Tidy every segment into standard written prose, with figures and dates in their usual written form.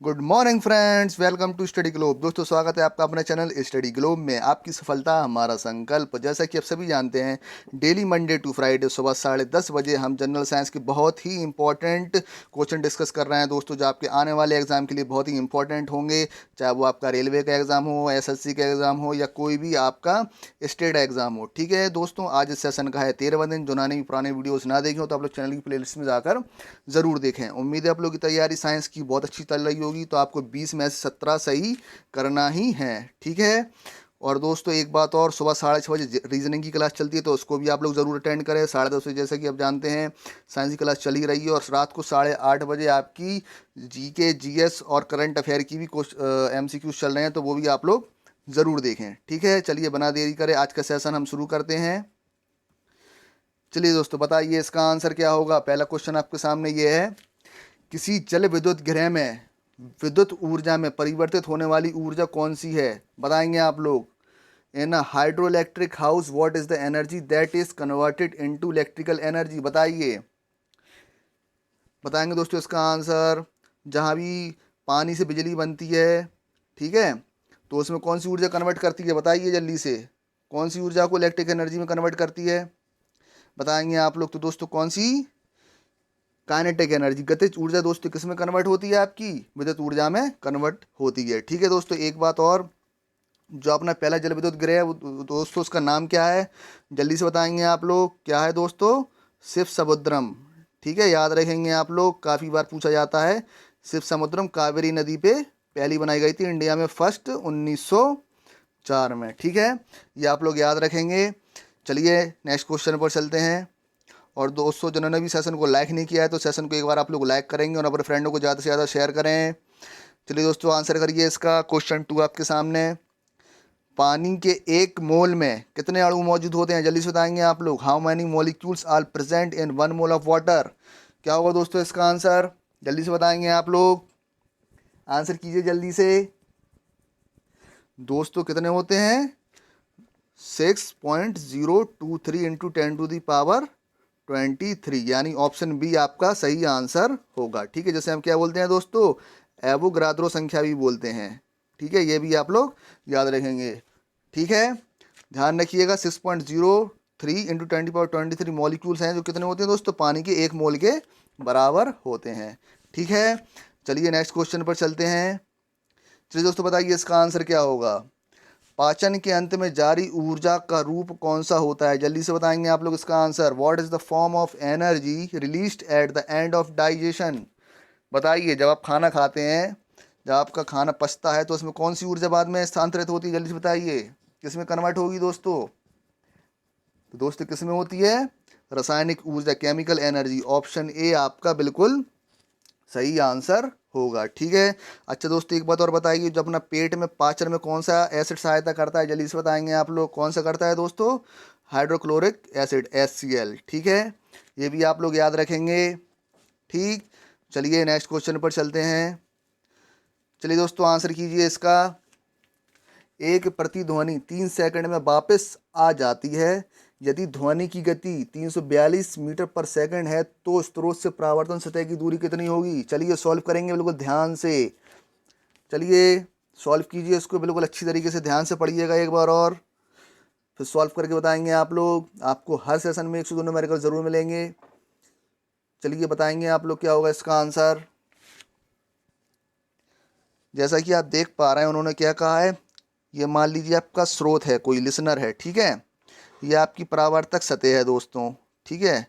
Good morning friends, welcome to Study Globe. दोस्तों, स्वागत है आपका अपने चैनल स्टडी ग्लोब में। आपकी सफलता हमारा संकल्प। जैसा कि आप सभी जानते हैं, डेली मंडे टू फ्राइडे सुबह 10:30 बजे हम जनरल साइंस के बहुत ही इंपॉर्टेंट क्वेश्चन डिस्कस कर रहे हैं दोस्तों, जो आपके आने वाले एग्जाम के लिए बहुत ही इंपॉर्टेंट होंगे। चाहे वो आपका रेलवे का एग्ज़ाम हो, एसएससी का एग्ज़ाम हो, या कोई भी आपका स्टेट एग्ज़ाम हो। ठीक है दोस्तों, आज इस सेशन का है 13वां दिन। जो भी पुराने वीडियोज़ ना देखे हो तो आप लोग चैनल की प्लेलिस्ट में जाकर ज़रूर देखें। उम्मीद है आप लोग की तैयारी साइंस की बहुत अच्छी चल रही होगी। तो आपको 20 में से 17 सही करना ही है। ठीक है। और दोस्तों, एक बात और, सुबह 6:30 बजे रीजनिंग की क्लास चलती है, तो उसको भी आप लोग ज़रूर अटेंड करें। 10:30 बजे जैसे कि आप जानते हैं साइंस की क्लास चली रही है। और रात को 8:30 बजे आपकी जीके, जीएस और करंट अफेयर की भी कुछ एमसीक्यूज चल रहे हैं, तो वो भी आप लोग ज़रूर देखें। ठीक है, चलिए बना देरी करें, आज का सेशन हम शुरू करते हैं। चलिए दोस्तों, बताइए इसका आंसर क्या होगा। पहला क्वेश्चन आपके सामने ये है, किसी जल विद्युत गृह में विद्युत ऊर्जा में परिवर्तित होने वाली ऊर्जा कौन सी है। बताएंगे आप लोग। In a hydro electric house what is the energy that is converted into electrical energy. बताइए, बताएंगे दोस्तों इसका आंसर। जहाँ भी पानी से बिजली बनती है, ठीक है, तो उसमें कौन सी ऊर्जा कन्वर्ट करती है, बताइए जल्दी से। कौन सी ऊर्जा को इलेक्ट्रिक एनर्जी में कन्वर्ट करती है, बताएंगे आप लोग। तो दोस्तों, कौन सी? काइनेटिक एनर्जी, गतिज ऊर्जा दोस्तों किस में कन्वर्ट होती है, आपकी विद्युत ऊर्जा में कन्वर्ट होती है। ठीक है दोस्तों, एक बात और, जो अपना पहला जल विद्युत गृह है दोस्तों, उसका नाम क्या है, जल्दी से बताएंगे आप लोग। क्या है दोस्तों? शिव समुद्रम। ठीक है, याद रखेंगे आप लोग, काफ़ी बार पूछा जाता है। शिव समुद्रम कावेरी नदी पे पहली बनाई गई थी इंडिया में, फर्स्ट 1904 में। ठीक है, ये आप लोग याद रखेंगे। चलिए नेक्स्ट क्वेश्चन पर चलते हैं। और दोस्तों, जिन्होंने भी सेशन को लाइक नहीं किया है तो सेशन को एक बार आप लोग लाइक करेंगे और अपने फ्रेंडों को ज़्यादा से ज़्यादा शेयर करें। चलिए दोस्तों, आंसर करिए इसका। क्वेश्चन 2 आपके सामने। पानी के 1 मोल में कितने अणु मौजूद होते हैं, जल्दी से बताएंगे आप लोग। How many molecules are present in 1 mole of water. क्या होगा दोस्तों इसका आंसर, जल्दी से बताएंगे आप लोग। आंसर कीजिए जल्दी से दोस्तों। कितने होते हैं? 6.023 इंटू 10⁻23, यानी ऑप्शन बी आपका सही आंसर होगा। ठीक है, जैसे हम क्या बोलते हैं दोस्तों, एवोगाद्रो संख्या भी बोलते हैं। ठीक है, ये भी आप लोग याद रखेंगे। ठीक है, ध्यान रखिएगा। 6.03 इंटू 10⁻23 मॉलिक्यूल्स हैं, जो कितने होते हैं दोस्तों, पानी के 1 मोल के बराबर होते हैं। ठीक है, चलिए नेक्स्ट क्वेश्चन पर चलते हैं। चलिए दोस्तों, बताइए इसका आंसर क्या होगा। पाचन के अंत में जारी ऊर्जा का रूप कौन सा होता है, जल्दी से बताएंगे आप लोग इसका answer. What is the form of energy released at the end of digestion. बताइए, जब आप खाना खाते हैं, जब आपका खाना पचता है, तो उसमें कौन सी ऊर्जा बाद में स्थानांतरित होती है, जल्दी से बताइए। किस में कन्वर्ट होगी दोस्तों? तो दोस्तों किस में होती है? रासायनिक ऊर्जा, केमिकल एनर्जी। ऑप्शन ए आपका बिल्कुल सही आंसर होगा। ठीक है। अच्छा दोस्तों, एक बात और बताइए, जो अपना पेट में पाचन में कौन सा एसिड सहायता करता है, जल्दी से बताएंगे आप लोग। कौन सा करता है दोस्तों? Hydrochloric acid, HCl। ठीक है, ये भी आप लोग याद रखेंगे। ठीक, चलिए नेक्स्ट क्वेश्चन पर चलते हैं। चलिए दोस्तों, आंसर कीजिए इसका। एक प्रतिध्वनि 3 सेकंड में वापस आ जाती है। यदि ध्वनि की गति 342 मीटर पर सेकंड है, तो स्रोत से परावर्तन सतह की दूरी कितनी होगी। चलिए सॉल्व करेंगे बिल्कुल ध्यान से। चलिए सॉल्व कीजिए इसको बिल्कुल अच्छी तरीके से, ध्यान से पढ़िएगा एक बार और, फिर सॉल्व करके बताएंगे आप लोग। आपको हर सेशन में 102 न्यूमेरिकल ज़रूर मिलेंगे। चलिए बताएंगे आप लोग क्या होगा इसका आंसर। जैसा कि आप देख पा रहे हैं, उन्होंने क्या कहा है, ये मान लीजिए आपका स्रोत है, कोई लिसनर है। ठीक है, ये आपकी परावर्तक सतह है दोस्तों। ठीक है,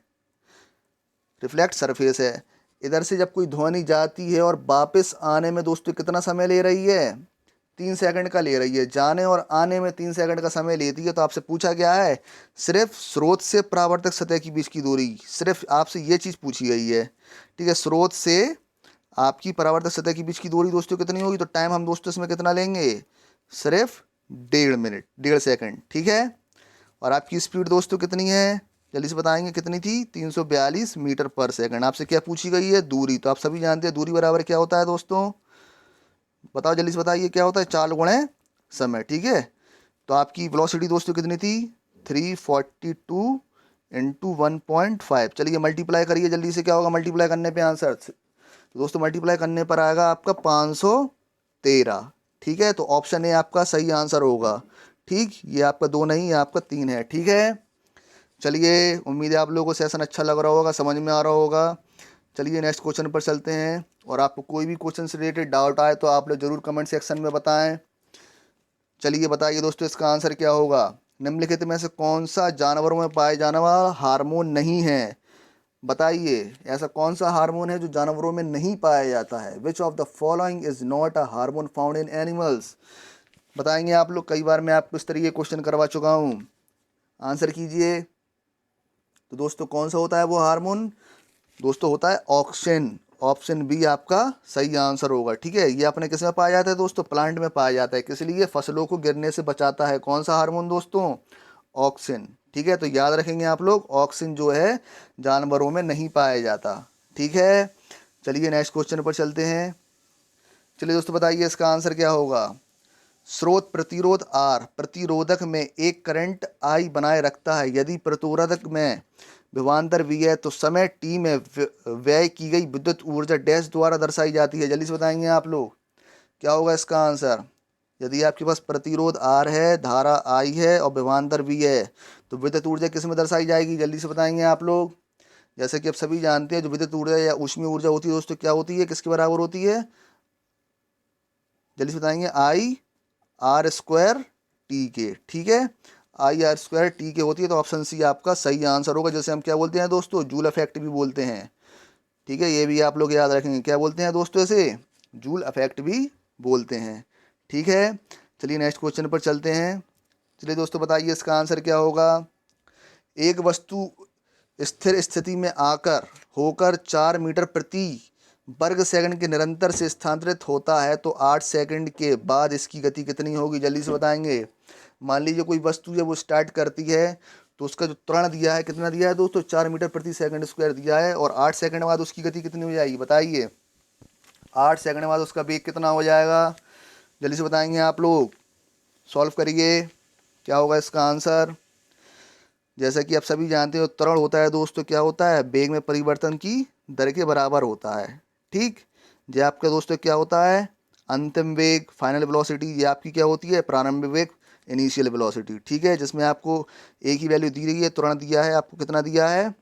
रिफ्लेक्ट सरफेस है। इधर से जब कोई ध्वनि जाती है और वापस आने में दोस्तों कितना समय ले रही है, 3 सेकंड का ले रही है। जाने और आने में 3 सेकंड का समय लेती है। तो आपसे पूछा गया है सिर्फ स्रोत से परावर्तक सतह के बीच की दूरी, सिर्फ आपसे ये चीज़ पूछी गई है। ठीक है, स्रोत से आपकी परावर्तक सतह के बीच की दूरी दोस्तों कितनी होगी। तो टाइम हम दोस्तों इसमें कितना लेंगे, सिर्फ 1.5 मिनट, 1.5 सेकंड। ठीक है, और आपकी स्पीड दोस्तों कितनी है, जल्दी से बताएंगे कितनी थी, 342 मीटर पर सेकंड। आपसे क्या पूछी गई है, दूरी। तो आप सभी जानते हैं दूरी बराबर क्या होता है दोस्तों, बताओ जल्दी से बताइए क्या होता है, 4 गुणे समय। ठीक है, तो आपकी वेलोसिटी दोस्तों कितनी थी, 342 इंटू 1.5। चलिए मल्टीप्लाई करिए जल्दी से, क्या होगा मल्टीप्लाई करने पे आंसर। तो दोस्तों मल्टीप्लाई करने पर आएगा आपका 513। ठीक है, तो ऑप्शन ए आपका सही आंसर होगा। ठीक, ये आपका 2 नहीं, ये आपका 3 है। ठीक है, चलिए उम्मीद है आप लोगों को सेशन अच्छा लग रहा होगा, समझ में आ रहा होगा। चलिए नेक्स्ट क्वेश्चन पर चलते हैं। और आपको कोई भी क्वेश्चन से रिलेटेड डाउट आए तो आप लोग ज़रूर कमेंट सेक्शन में बताएं। चलिए बताइए दोस्तों, इसका आंसर क्या होगा। निम्नलिखित में से कौन सा जानवरों में पाए जाने वाला हार्मोन नहीं है। बताइए, ऐसा कौन सा हार्मोन है जो जानवरों में नहीं पाया जाता है। विच of the following is not a hormone found in animals. बताएंगे आप लोग, कई बार मैं आपको इस तरीके क्वेश्चन करवा चुका हूँ। आंसर कीजिए। तो दोस्तों कौन सा होता है वो हार्मोन। दोस्तों होता है ऑक्सिन। ऑप्शन बी आपका सही आंसर होगा। ठीक है, ये अपने किस में पाया जाता है दोस्तों, प्लांट में पाया जाता है। किस लिए, फसलों को गिरने से बचाता है। कौन सा हार्मोन दोस्तों, ऑक्सिन। ठीक है, तो याद रखेंगे आप लोग, ऑक्सिन जो है जानवरों में नहीं पाया जाता। ठीक है, चलिए नेक्स्ट क्वेश्चन पर चलते हैं। चलिए दोस्तों बताइए इसका आंसर क्या होगा। स्रोत प्रतिरोध आर प्रतिरोधक में एक करंट आई बनाए रखता है। यदि प्रतिरोधक में विभवांतर वी है तो समय टी में व्यय की गई विद्युत ऊर्जा डैश द्वारा दर्शाई जाती है। जल्दी से बताएंगे आप लोग, क्या होगा इसका आंसर। यदि आपके पास प्रतिरोध आर है, धारा आई है और विभवांतर वी है, तो विद्युत ऊर्जा किस में दर्शाई जाएगी। जल्दी से बताएंगे आप लोग। जैसे कि आप सभी जानते हैं, जो विद्युत ऊर्जा या ऊष्मीय ऊर्जा होती है दोस्तों, क्या होती है, किसके बराबर होती है। जल्दी से बताएंगे, आई आर स्क्वायर टी के। ठीक है, आई आर स्क्वायर टी के होती है। तो ऑप्शन सी आपका सही आंसर होगा। जैसे हम क्या बोलते हैं दोस्तों, जूल इफेक्ट भी बोलते हैं। ठीक है, ये भी आप लोग याद रखेंगे, क्या बोलते हैं दोस्तों इसे, जूल इफेक्ट भी बोलते हैं। ठीक है, चलिए नेक्स्ट क्वेश्चन पर चलते हैं। चलिए दोस्तों बताइए इसका आंसर क्या होगा। एक वस्तु स्थिर स्थिति में आकर होकर 4 मीटर प्रति वर्ग सेकंड के निरंतर से स्थानांतरित होता है तो 8 सेकंड के बाद इसकी गति कितनी होगी। जल्दी से बताएंगे। मान लीजिए कोई वस्तु जब वो स्टार्ट करती है तो उसका जो त्वरण दिया है, कितना दिया है दोस्तों, 4 मीटर प्रति सेकंड स्क्वायर दिया है, और 8 सेकंड बाद उसकी गति कितनी हो जाएगी। बताइए, 8 सेकंड बाद उसका वेग कितना हो जाएगा। जल्दी से बताएंगे आप लोग, सॉल्व करिए, क्या होगा इसका आंसर। जैसा कि आप सभी जानते हो, त्वरण होता है दोस्तों, क्या होता है, वेग में परिवर्तन की दर के बराबर होता है। ठीक, ये आपका दोस्तों क्या होता है, अंतिम वेग, फाइनल वेलोसिटी। ये आपकी क्या होती है, प्रारंभिक वेग, इनिशियल वेलोसिटी। ठीक है, जिसमें आपको एक ही वैल्यू दी रही है, त्वरण दिया है आपको, कितना दिया है,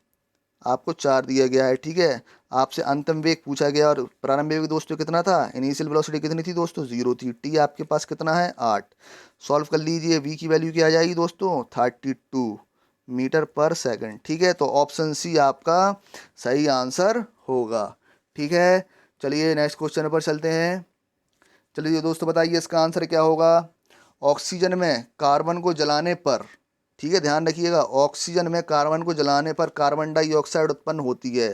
आपको 4 दिया गया है। ठीक है, आपसे अंतिम वेग पूछा गया और प्रारंभिक वेग दोस्तों कितना था, इनिशियल वेलोसिटी कितनी थी दोस्तों, 0 थी। टी आपके पास कितना है, 8। सॉल्व कर लीजिए, वी की वैल्यू क्या आ जाएगी दोस्तों, 32 मीटर पर सेकंड। ठीक है, तो ऑप्शन सी आपका सही आंसर होगा। ठीक है, चलिए नेक्स्ट क्वेश्चन पर चलते हैं। चलिए दोस्तों बताइए इसका आंसर क्या होगा। ऑक्सीजन में कार्बन को जलाने पर, ठीक है ध्यान रखिएगा, ऑक्सीजन में कार्बन को जलाने पर कार्बन डाइऑक्साइड उत्पन्न होती है।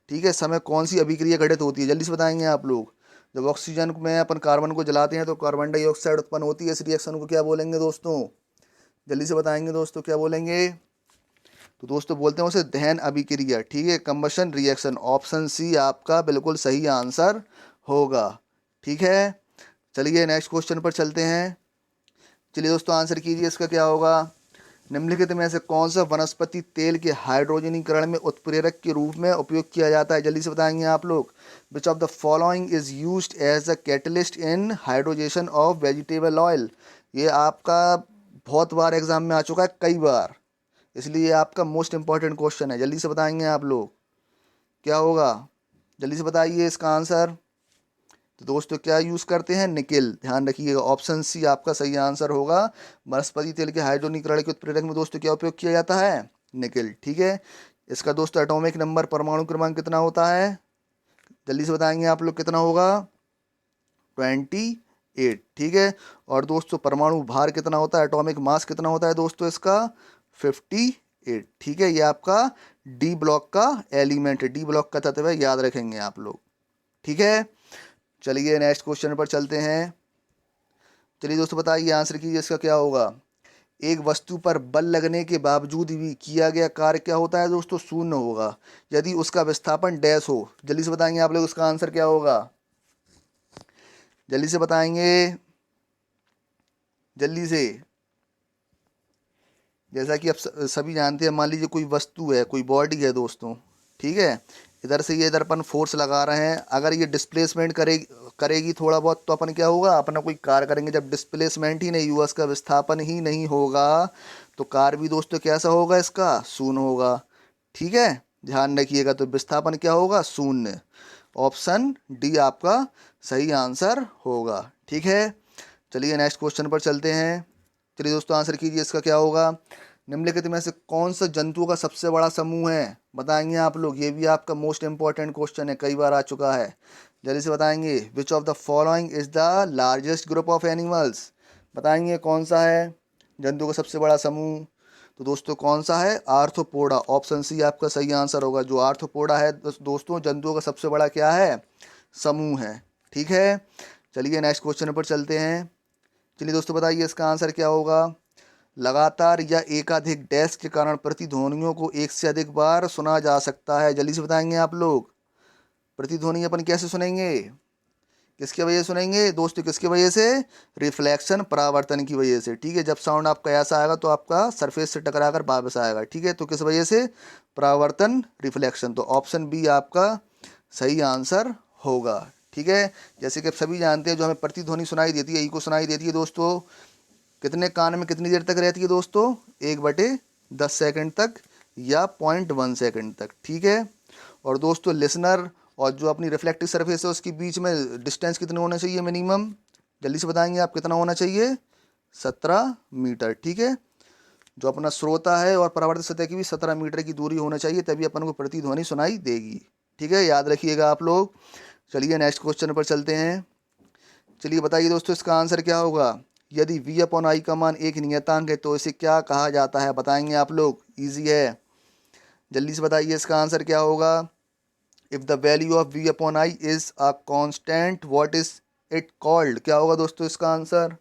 ठीक है, समय कौन सी अभिक्रिया घटित होती है। जल्दी से बताएंगे आप लोग। जब ऑक्सीजन में अपन कार्बन को जलाते हैं तो कार्बन डाइऑक्साइड उत्पन्न होती है। इस रिएक्शन को क्या बोलेंगे दोस्तों, जल्दी से बताएंगे दोस्तों, क्या बोलेंगे। तो दोस्तों बोलते हैं उसे दहन अभिक्रिया। ठीक है, कंबशन रिएक्शन। ऑप्शन सी आपका बिल्कुल सही आंसर होगा। ठीक है, चलिए नेक्स्ट क्वेश्चन पर चलते हैं। चलिए दोस्तों आंसर कीजिए, इसका क्या होगा। निम्नलिखित में से कौन सा वनस्पति तेल के हाइड्रोजनीकरण में उत्प्रेरक के रूप में उपयोग किया जाता है। जल्दी से बताएंगे आप लोग। Which of the following is used as a catalyst in hydrogenation of vegetable oil. ये आपका बहुत बार एग्जाम में आ चुका है, कई बार, इसलिए आपका मोस्ट इंपॉर्टेंट क्वेश्चन है। जल्दी से बताएंगे आप लोग, क्या होगा, जल्दी से बताइए इसका आंसर। तो दोस्तों क्या यूज़ करते हैं, निकेल। ध्यान रखिएगा, ऑप्शन सी आपका सही आंसर होगा। वनस्पति तेल के हाइड्रोनीकरण के उत्प्रेरक में दोस्तों क्या उपयोग किया जाता है, निकेल। ठीक है, इसका दोस्तों एटॉमिक नंबर, परमाणु क्रमांक कितना होता है। जल्दी से बताएंगे आप लोग, कितना होगा, 28। ठीक है, और दोस्तों परमाणु भार कितना होता है, एटॉमिक मास कितना होता है दोस्तों इसका, 58। ठीक है, ये आपका डी ब्लॉक का एलिमेंट है, डी ब्लॉक का तत्व है, याद रखेंगे आप लोग। ठीक है, चलिए नेक्स्ट क्वेश्चन पर चलते हैं। चलिए दोस्तों बताइए, आंसर कीजिए, इसका क्या होगा। एक वस्तु पर बल लगने के बावजूद भी किया गया कार्य क्या होता है दोस्तों, शून्य होगा यदि उसका विस्थापन डैश हो। जल्दी से बताएंगे आप लोग, उसका आंसर क्या होगा, जल्दी से बताएंगे, जल्दी से। जैसा कि आप सभी जानते हैं, मान लीजिए कोई वस्तु है, कोई बॉडी है दोस्तों, ठीक है। इधर से ये इधर अपन फोर्स लगा रहे हैं, अगर ये डिस्प्लेसमेंट करेगी थोड़ा बहुत तो अपन क्या होगा, अपना कोई कार करेंगे, जब डिस्प्लेसमेंट ही नहीं हुआ, इसका विस्थापन ही नहीं होगा तो कार भी दोस्तों कैसा होगा, इसका शून्य होगा। ठीक है, ध्यान रखिएगा। तो विस्थापन क्या होगा, शून्य। ऑप्शन डी आपका सही आंसर होगा। ठीक है, चलिए नेक्स्ट क्वेश्चन पर चलते हैं। चलिए दोस्तों आंसर कीजिए, इसका क्या होगा। निम्नलिखित में से कौन सा जंतुओं का सबसे बड़ा समूह है, बताएंगे आप लोग। ये भी आपका मोस्ट इंपॉर्टेंट क्वेश्चन है, कई बार आ चुका है। जल्दी से बताएंगे, विच of the following is the largest group of animals. बताएंगे कौन सा है जंतुओं का सबसे बड़ा समूह। तो दोस्तों कौन सा है, आर्थ्रोपोडा। ऑप्शन सी आपका सही आंसर होगा। जो आर्थ्रोपोडा है दोस्तों, जंतुओं का सबसे बड़ा क्या है, समूह है। ठीक है, चलिए नेक्स्ट क्वेश्चन पर चलते हैं। चलिए दोस्तों बताइए इसका आंसर क्या होगा। लगातार या एकाधिक डैश के कारण प्रतिध्वनियों को एक से अधिक बार सुना जा सकता है। जल्दी से बताएंगे आप लोग, प्रतिध्वनि अपन कैसे सुनेंगे, किसकी वजह से सुनेंगे दोस्तों, किसकी वजह से, रिफ्लेक्शन, परावर्तन की वजह से। ठीक है, जब साउंड आपका ऐसा आएगा तो आपका सरफेस से टकरा कर वापस आएगा। ठीक है, तो किस वजह से, परावर्तन, रिफ्लेक्शन। तो ऑप्शन बी आपका सही आंसर होगा। ठीक है, जैसे कि आप सभी जानते हैं, जो हमें प्रतिध्वनि सुनाई देती है, इको सुनाई देती है दोस्तों, कितने कान में कितनी देर तक रहती है दोस्तों, 1/10 सेकंड तक या 0.1 सेकंड तक। ठीक है, और दोस्तों लिसनर और जो अपनी रिफ्लेक्टिव सरफेस है उसके बीच में डिस्टेंस कितना होना चाहिए मिनिमम, जल्दी से बताएंगे आप, कितना होना चाहिए, 17 मीटर। ठीक है, जो अपना श्रोता है और परावर्तित सतह की भी 17 मीटर की दूरी होना चाहिए, तभी अपन को प्रतिध्वनि सुनाई देगी। ठीक है, याद रखिएगा आप लोग। चलिए नेक्स्ट क्वेश्चन पर चलते हैं। चलिए बताइए दोस्तों इसका आंसर क्या होगा। यदि V/I का मान एक नियतांक है तो इसे क्या कहा जाता है, बताएंगे आप लोग। इजी है, जल्दी से बताइए इसका आंसर क्या होगा। If the value of V/I is a constant what is it called. क्या होगा दोस्तों इसका आंसर।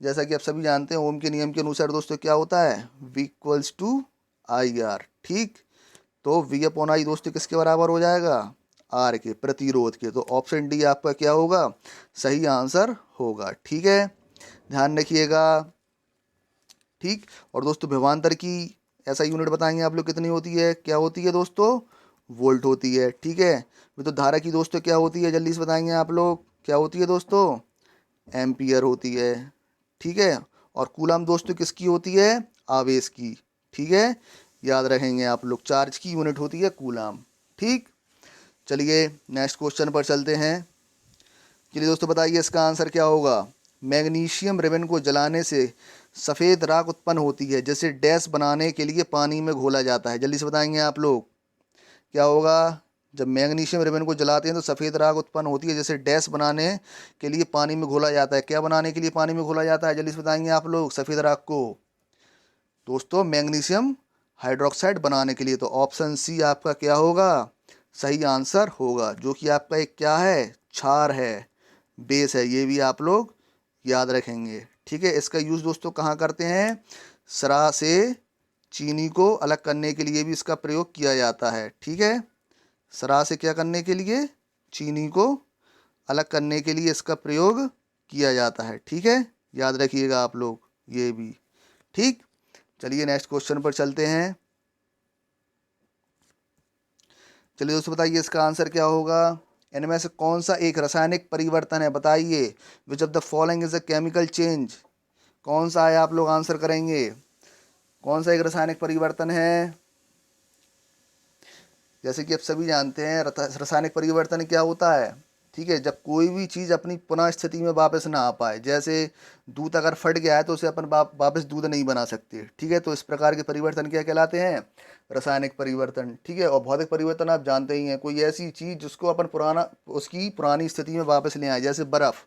जैसा कि आप सभी जानते हैं, ओम के नियम के अनुसार दोस्तों क्या होता है, V=IR। ठीक, तो V/I दोस्तों किसके बराबर हो जाएगा, आर के, प्रतिरोध के। तो ऑप्शन डी आपका क्या होगा, सही आंसर होगा। ठीक है, ध्यान रखिएगा। ठीक, और दोस्तों विभवांतर की ऐसा यूनिट बताएंगे आप लोग, कितनी होती है, क्या होती है दोस्तों, वोल्ट होती है। ठीक है, तो धारा की दोस्तों क्या होती है, जल्दी से बताएंगे आप लोग, क्या होती है दोस्तों, एम्पियर होती है। ठीक है, और कूलम दोस्तों किसकी होती है, आवेश की। ठीक है, याद रखेंगे आप लोग, चार्ज की यूनिट होती है कूलम। ठीक, चलिए नेक्स्ट क्वेश्चन पर चलते हैं। चलिए दोस्तों बताइए इसका आंसर क्या होगा। मैग्नीशियम रिबन को जलाने से सफ़ेद राख उत्पन्न होती है, जिसे डैश बनाने के लिए पानी में घोला जाता है। जल्दी से बताएंगे आप लोग, क्या होगा। जब मैग्नीशियम रिबन को जलाते हैं तो सफ़ेद राख उत्पन्न होती है, जिसे डैश बनाने के लिए पानी में घोला जाता है। क्या बनाने के लिए पानी में घोला जाता है, जल्दी से बताएंगे आप लोग, सफ़ेद राख को दोस्तों, मैग्नीशियम हाइड्रोक्साइड बनाने के लिए। तो ऑप्शन सी आपका क्या होगा, सही आंसर होगा, जो कि आपका एक क्या है, क्षार है, बेस है। ये भी आप लोग याद रखेंगे। ठीक है, इसका यूज़ दोस्तों कहाँ करते हैं, सरा से चीनी को अलग करने के लिए भी इसका प्रयोग किया जाता है। ठीक है, सरा से क्या करने के लिए, चीनी को अलग करने के लिए इसका प्रयोग किया जाता है। ठीक है, याद रखिएगा आप लोग ये भी। ठीक, चलिए नेक्स्ट क्वेश्चन पर चलते हैं। चलिए दोस्तों बताइए इसका आंसर क्या होगा। इनमें से कौन सा एक रासायनिक परिवर्तन है, बताइए। विच of the following is a chemical change. कौन सा है, आप लोग आंसर करेंगे, कौन सा एक रासायनिक परिवर्तन है। जैसे कि आप सभी जानते हैं, रासायनिक परिवर्तन क्या होता है। ठीक है, जब कोई भी चीज़ अपनी पुनः स्थिति में वापस ना आ पाए, जैसे दूध अगर फट गया है तो उसे अपन वापस दूध नहीं बना सकते। ठीक है, तो इस प्रकार के परिवर्तन क्या कहलाते हैं, रासायनिक परिवर्तन। ठीक है, और भौतिक परिवर्तन आप जानते ही हैं, कोई ऐसी चीज़ जिसको अपन उसकी पुरानी स्थिति में वापस ले आए, जैसे बर्फ़।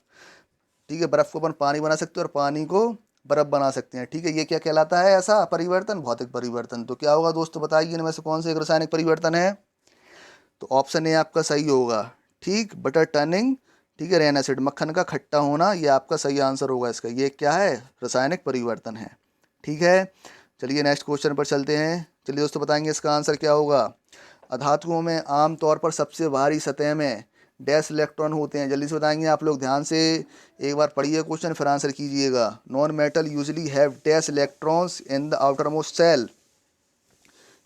ठीक है, बर्फ़ को अपन पानी बना सकते हैं और पानी को बर्फ़ बना सकते हैं। ठीक है, ये क्या कहलाता है, ऐसा परिवर्तन, भौतिक परिवर्तन। तो क्या होगा दोस्तों, बताइए इनमें से कौन सा एक रासायनिक परिवर्तन है। तो ऑप्शन ए आपका सही होगा। ठीक, बटर टर्निंग। ठीक है, रेन एसिड, मक्खन का खट्टा होना, ये आपका सही आंसर होगा इसका। ये क्या है, रासायनिक परिवर्तन है। ठीक है, चलिए नेक्स्ट क्वेश्चन पर चलते हैं। चलिए दोस्तों बताएंगे इसका आंसर क्या होगा। अधातुओं में आमतौर पर सबसे बाहरी सतह में डैश इलेक्ट्रॉन होते हैं। जल्दी से बताएंगे आप लोग, ध्यान से एक बार पढ़िए क्वेश्चन फिर आंसर कीजिएगा। Non metal usually have dash electrons in the outermost shell.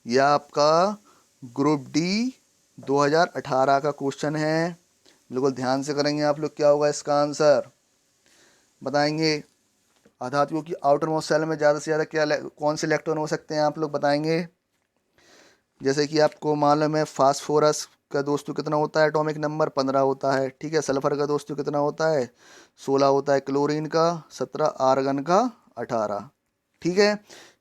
यह आपका ग्रुप डी 2018 का क्वेश्चन है। बिल्कुल ध्यान से करेंगे आप लोग। क्या होगा इसका आंसर बताएंगे। अधातुओं की आउटर मोस्ट सेल में ज़्यादा से ज़्यादा कौन से इलेक्ट्रॉन हो सकते हैं आप लोग बताएंगे। जैसे कि आपको मालूम है फास्फोरस का दोस्तों कितना होता है एटॉमिक नंबर 15 होता है। ठीक है, सल्फर का दोस्तों कितना होता है 16 होता है, क्लोरीन का 17, आर्गन का 18। ठीक है,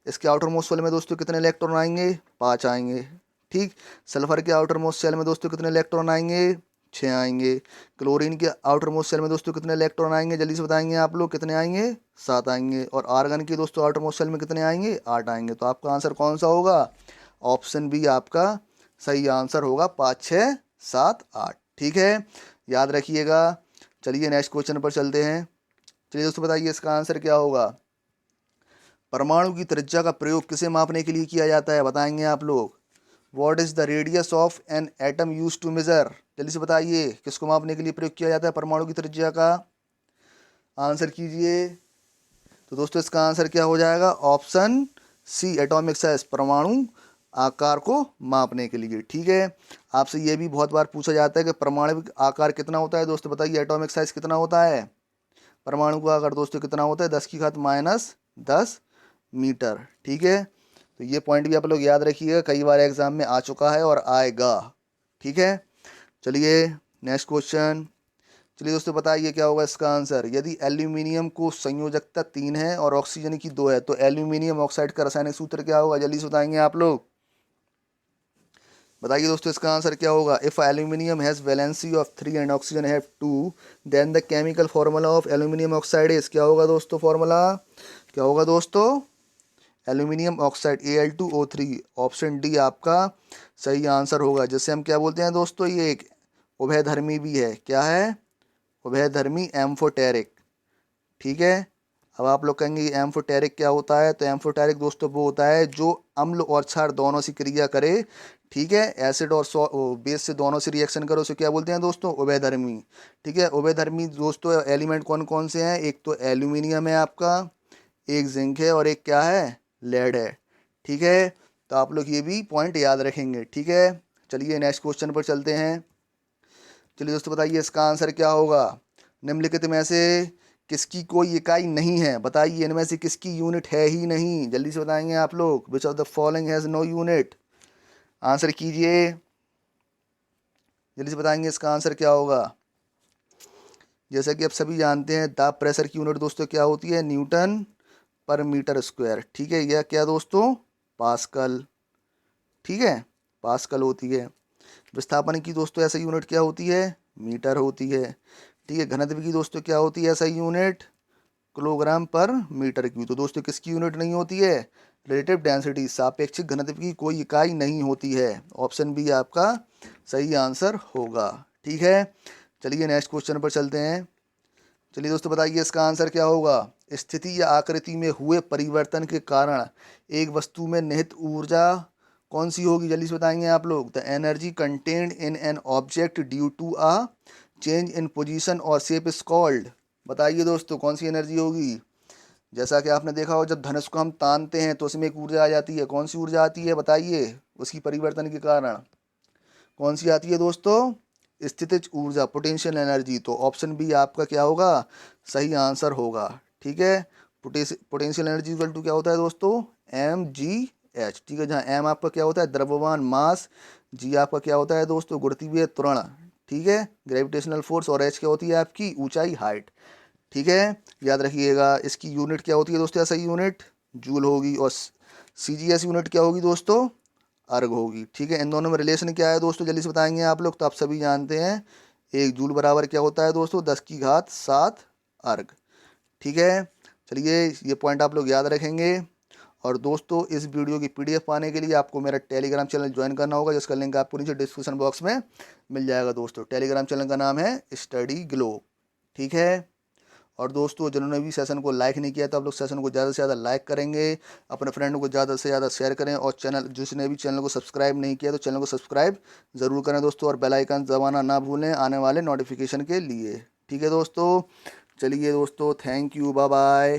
इसके आउटर मोस्ट सेल में दोस्तों कितने इलेक्ट्रॉन आएंगे 5 आएंगे। ठीक, सल्फर के आउटर मोस्ट सेल में दोस्तों कितने इलेक्ट्रॉन आएंगे 6 आएंगे। क्लोरीन के आउटर मोस्ट सेल में दोस्तों कितने इलेक्ट्रॉन आएंगे जल्दी से बताएंगे आप लोग कितने आएंगे 7 आएंगे। और आर्गन के दोस्तों आउटर मोस्ट सेल में कितने आएंगे 8 आएंगे। तो आपका आंसर कौन सा होगा ऑप्शन बी आपका सही आंसर होगा 5, 6, 7, 8। ठीक है, याद रखिएगा। चलिए नेक्स्ट क्वेश्चन पर चलते हैं। चलिए दोस्तों बताइए इसका आंसर क्या होगा। परमाणु की त्रिज्या का प्रयोग किसे मापने के लिए किया जाता है बताएंगे आप लोग। What is the radius of an atom use to measure. जल्दी से बताइए किसको मापने के लिए प्रयोग किया जाता है परमाणु की त्रिज्या का। आंसर कीजिए। तो दोस्तों इसका आंसर क्या हो जाएगा ऑप्शन सी एटॉमिक साइज, परमाणु आकार को मापने के लिए। ठीक है, आपसे ये भी बहुत बार पूछा जाता है कि परमाणु आकार कितना होता है दोस्तों बताइए। एटॉमिक साइज कितना होता है परमाणु का आकार दोस्तों कितना होता है 10⁻⁻10 मीटर। ठीक है, तो ये पॉइंट भी आप लोग याद रखिएगा, कई बार एग्जाम में आ चुका है और आएगा। ठीक है, चलिए नेक्स्ट क्वेश्चन। चलिए दोस्तों बताइए क्या होगा इसका आंसर। यदि एल्यूमिनियम को संयोजकता 3 है और ऑक्सीजन की 2 है तो एल्यूमिनियम ऑक्साइड का रासायनिक सूत्र क्या होगा जल्दी से बताएंगे आप लोग। बताइए दोस्तों इसका आंसर क्या होगा। If aluminium has valency of 3 and oxygen have 2 then the chemical formula of aluminium oxide is. क्या होगा दोस्तों फॉर्मूला क्या होगा दोस्तों aluminium oxide Al2O3। Option D आपका सही आंसर होगा। जिससे हम क्या बोलते हैं दोस्तों ये एक उभयधर्मी भी है। क्या है उभयधर्मी एम्फोटेरिक। ठीक है, अब आप लोग कहेंगे एम्फोटेरिक क्या होता है। तो एम्फोटेरिक दोस्तों वो होता है जो अम्ल और क्षार दोनों से क्रिया करे। ठीक है, एसिड और बेस से दोनों से रिएक्शन करो उसे क्या बोलते हैं दोस्तों उभयधर्मी। ठीक है, उभयधर्मी दोस्तों एलिमेंट कौन कौन से हैं। एक तो एल्यूमिनियम है आपका, एक जिंक है और एक क्या है लेड है। ठीक है, तो आप लोग ये भी पॉइंट याद रखेंगे। ठीक है, चलिए नेक्स्ट क्वेश्चन पर चलते हैं। चलिए दोस्तों बताइए इसका आंसर क्या होगा। निम्नलिखित में से किसकी कोई इकाई नहीं है बताइए। इनमें से किसकी यूनिट है ही नहीं जल्दी से बताएंगे आप लोग। Which of the following has no unit. Answer कीजिए जल्दी से बताएंगे इसका आंसर क्या होगा। जैसा कि आप सभी जानते हैं दाब प्रेशर की यूनिट दोस्तों क्या होती है न्यूटन पर मीटर स्क्वायर। ठीक है, यह क्या दोस्तों पास्कल। ठीक है, पास्कल होती है। विस्थापन की दोस्तों ऐसा यूनिट क्या होती है मीटर होती है। ठीक है, घनत्व की दोस्तों क्या होती है ऐसा यूनिट किलोग्राम पर मीटर क्यूब। तो दोस्तों किसकी यूनिट नहीं होती है रिलेटिव डेंसिटी, सापेक्षिक घनत्व की कोई इकाई नहीं होती है। ऑप्शन बी आपका सही आंसर होगा। ठीक है, चलिए नेक्स्ट क्वेश्चन पर चलते हैं। चलिए दोस्तों बताइए इसका आंसर क्या होगा। स्थिति या आकृति में हुए परिवर्तन के कारण एक वस्तु में निहित ऊर्जा कौन सी होगी जल्दी से बताएंगे आप लोग। The energy contained in an object due to a change in position और शेप इज कॉल्ड। बताइए दोस्तों कौन सी एनर्जी होगी। जैसा कि आपने देखा हो जब धनुष को हम तानते हैं तो उसमें एक ऊर्जा आ जाती है। कौन सी ऊर्जा आती है बताइए उसकी परिवर्तन के कारण कौन सी आती है दोस्तों स्थितिज ऊर्जा पोटेंशियल एनर्जी। तो ऑप्शन बी आपका क्या होगा सही आंसर होगा। ठीक है, पोटेंशियल एनर्जी इक्वल टू क्या होता है दोस्तों mgh। ठीक है, जहाँ m आपका क्या होता है द्रव्यमान मास, g आपका क्या होता है दोस्तों गुरुत्वीय त्वरण। ठीक है, ग्रेविटेशनल फोर्स और h क्या होती है आपकी ऊंचाई हाइट। ठीक है, याद रखिएगा। इसकी यूनिट क्या होती है दोस्तों ऐसा यूनिट जूल होगी और CGS यूनिट क्या होगी दोस्तों अर्ग होगी। ठीक है, इन दोनों में रिलेशन क्या है दोस्तों जल्दी से बताएंगे आप लोग। तो आप सभी जानते हैं 1 जूल बराबर क्या होता है दोस्तों 10⁻7 अर्ग। ठीक है, चलिए ये पॉइंट आप लोग याद रखेंगे। और दोस्तों इस वीडियो की PDF पाने के लिए आपको मेरा टेलीग्राम चैनल ज्वाइन करना होगा जिसका लिंक आपको नीचे डिस्क्रिप्शन बॉक्स में मिल जाएगा दोस्तों। टेलीग्राम चैनल का नाम है स्टडी ग्लो। ठीक है, और दोस्तों जिन्होंने भी सेशन को लाइक नहीं किया तो आप लोग सेशन को ज़्यादा से ज़्यादा लाइक करेंगे, अपने फ्रेंड को ज़्यादा से ज़्यादा शेयर करें। और चैनल जिसने भी चैनल को सब्सक्राइब नहीं किया तो चैनल को सब्सक्राइब ज़रूर करें दोस्तों। और बेल आइकन दबाना ना भूलें आने वाले नोटिफिकेशन के लिए। ठीक है दोस्तों, चलिए दोस्तों थैंक यू बाय बाय।